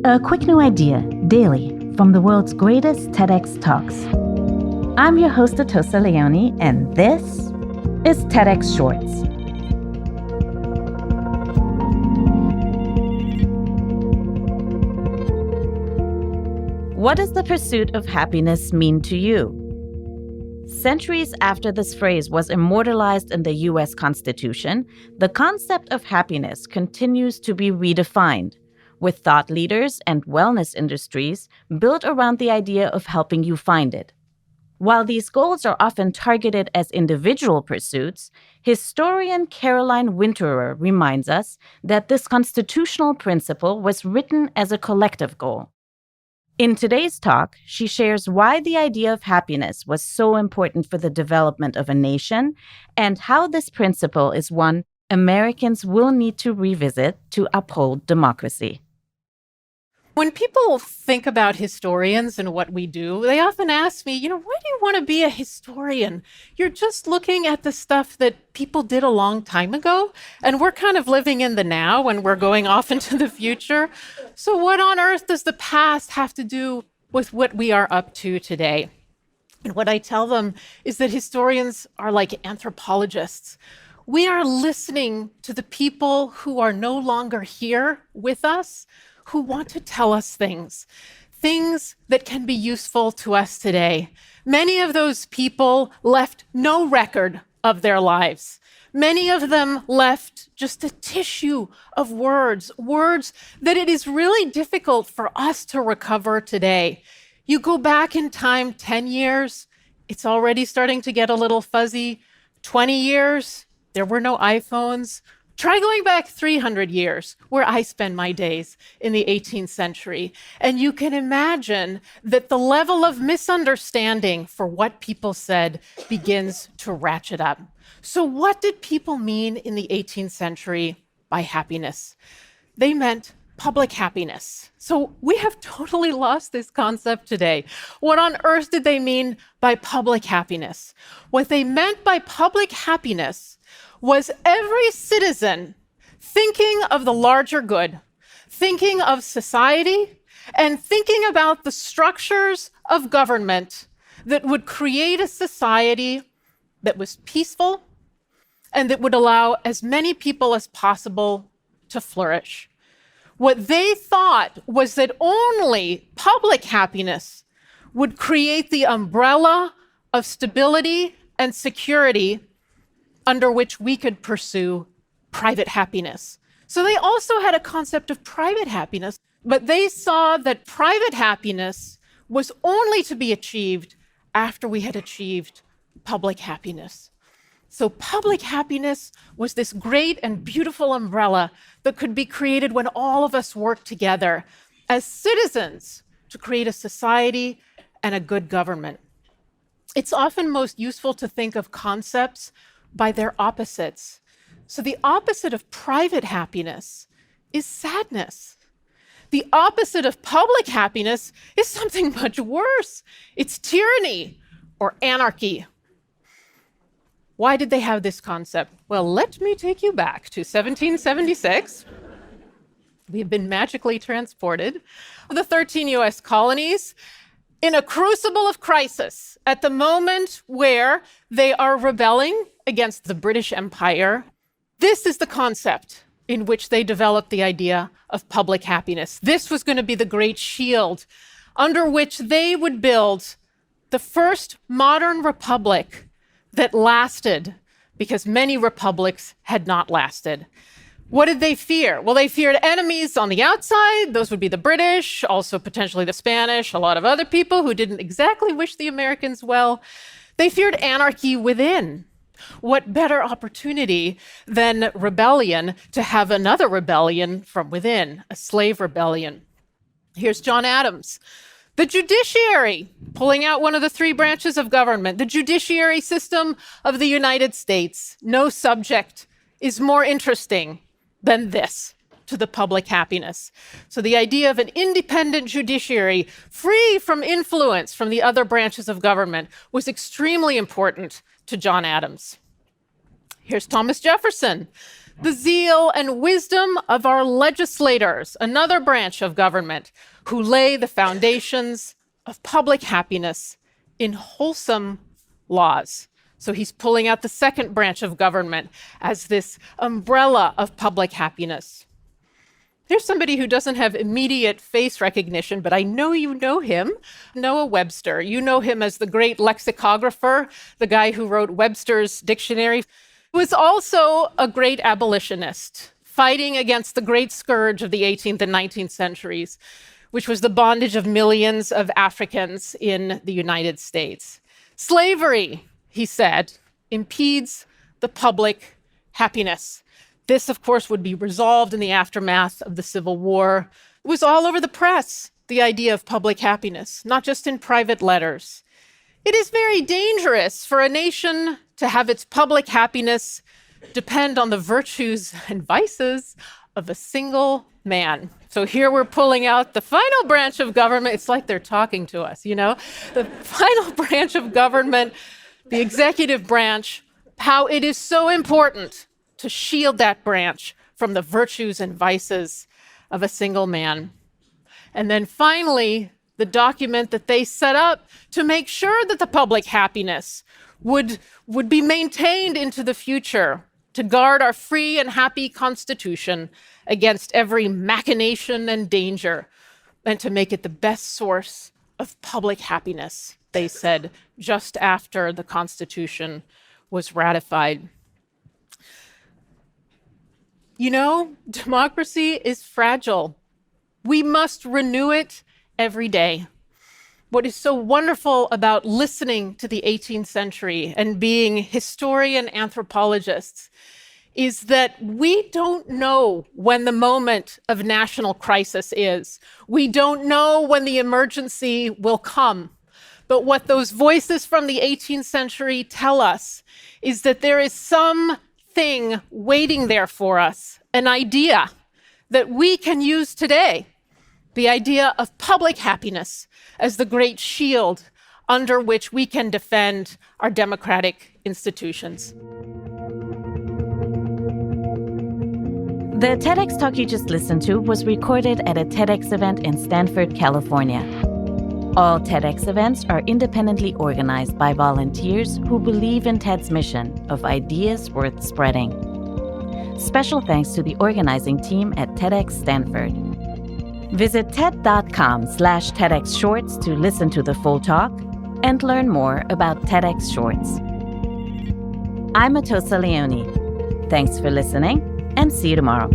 A quick new idea, daily, from the world's greatest TEDx talks. I'm your host, Atossa Leoni, and this is TEDx Shorts. What does the pursuit of happiness mean to you? Centuries after this phrase was immortalized in the U.S. Constitution, the concept of happiness continues to be redefined, with thought leaders and wellness industries built around the idea of helping you find it. While these goals are often targeted as individual pursuits, historian Caroline Winterer reminds us that this constitutional principle was written as a collective goal. In today's talk, she shares why the idea of happiness was so important for the development of a nation and how this principle is one Americans will need to revisit to uphold democracy. When people think about historians and what we do, they often ask me, why do you want to be a historian? You're just looking at the stuff that people did a long time ago, and we're kind of living in the now and we're going off into the future. So what on earth does the past have to do with what we are up to today? And what I tell them is that historians are like anthropologists. We are listening to the people who are no longer here with us, who want to tell us things that can be useful to us today. Many of those people left no record of their lives. Many of them left just a tissue of words that it is really difficult for us to recover today. You go back in time 10 years, it's already starting to get a little fuzzy. 20 years, there were no iPhones. Try going back 300 years, where I spend my days in the 18th century, and you can imagine that the level of misunderstanding for what people said begins to ratchet up. So what did people mean in the 18th century by happiness? They meant public happiness. So we have totally lost this concept today. What on earth did they mean by public happiness? What they meant by public happiness was every citizen thinking of the larger good, thinking of society, and thinking about the structures of government that would create a society that was peaceful and that would allow as many people as possible to flourish. What they thought was that only public happiness would create the umbrella of stability and security under which we could pursue private happiness. So they also had a concept of private happiness, but they saw that private happiness was only to be achieved after we had achieved public happiness. So public happiness was this great and beautiful umbrella that could be created when all of us worked together as citizens to create a society and a good government. It's often most useful to think of concepts by their opposites. So the opposite of private happiness is sadness. The opposite of public happiness is something much worse. It's tyranny or anarchy. Why did they have this concept? Well, let me take you back to 1776. We've been magically transported. The 13 US colonies in a crucible of crisis, at the moment where they are rebelling against the British Empire. This is the concept in which they developed the idea of public happiness. This was going to be the great shield under which they would build the first modern republic that lasted, because many republics had not lasted. What did they fear? Well, they feared enemies on the outside. Those would be the British, also potentially the Spanish, a lot of other people who didn't exactly wish the Americans well. They feared anarchy within. What better opportunity than rebellion to have another rebellion from within, a slave rebellion? Here's John Adams. The judiciary, pulling out one of the three branches of government, the judiciary system of the United States. No subject is more interesting than this to the public happiness. So the idea of an independent judiciary, free from influence from the other branches of government, was extremely important to John Adams. Here's Thomas Jefferson. the zeal and wisdom of our legislators, another branch of government, who lay the foundations of public happiness in wholesome laws. So he's pulling out the second branch of government as this umbrella of public happiness. Here's somebody who doesn't have immediate face recognition, but I know you know him, Noah Webster. You know him as the great lexicographer, the guy who wrote Webster's dictionary. He was also a great abolitionist, fighting against the great scourge of the 18th and 19th centuries, which was the bondage of millions of Africans in the United States. Slavery, he said, impedes the public happiness. This, of course, would be resolved in the aftermath of the Civil War. It was all over the press, the idea of public happiness, not just in private letters. It is very dangerous for a nation to have its public happiness depend on the virtues and vices of a single man. So here we're pulling out the final branch of government. It's like they're talking to us, you know? The final branch of government, the executive branch, how it is so important to shield that branch from the virtues and vices of a single man. And then finally, the document that they set up to make sure that the public happiness would be maintained into the future, to guard our free and happy Constitution against every machination and danger, and to make it the best source of public happiness, they said, just after the Constitution was ratified. You know, democracy is fragile. We must renew it every day. What is so wonderful about listening to the 18th century and being historian anthropologists is that we don't know when the moment of national crisis is. We don't know when the emergency will come. But what those voices from the 18th century tell us is that there is something waiting there for us, an idea that we can use today, the idea of public happiness as the great shield under which we can defend our democratic institutions. The TEDx talk you just listened to was recorded at a TEDx event in Stanford, California. All TEDx events are independently organized by volunteers who believe in TED's mission of ideas worth spreading. Special thanks to the organizing team at TEDxStanford. Visit TED.com/TEDxShorts to listen to the full talk and learn more about TEDx Shorts. I'm Atossa Leoni. Thanks for listening, and see you tomorrow.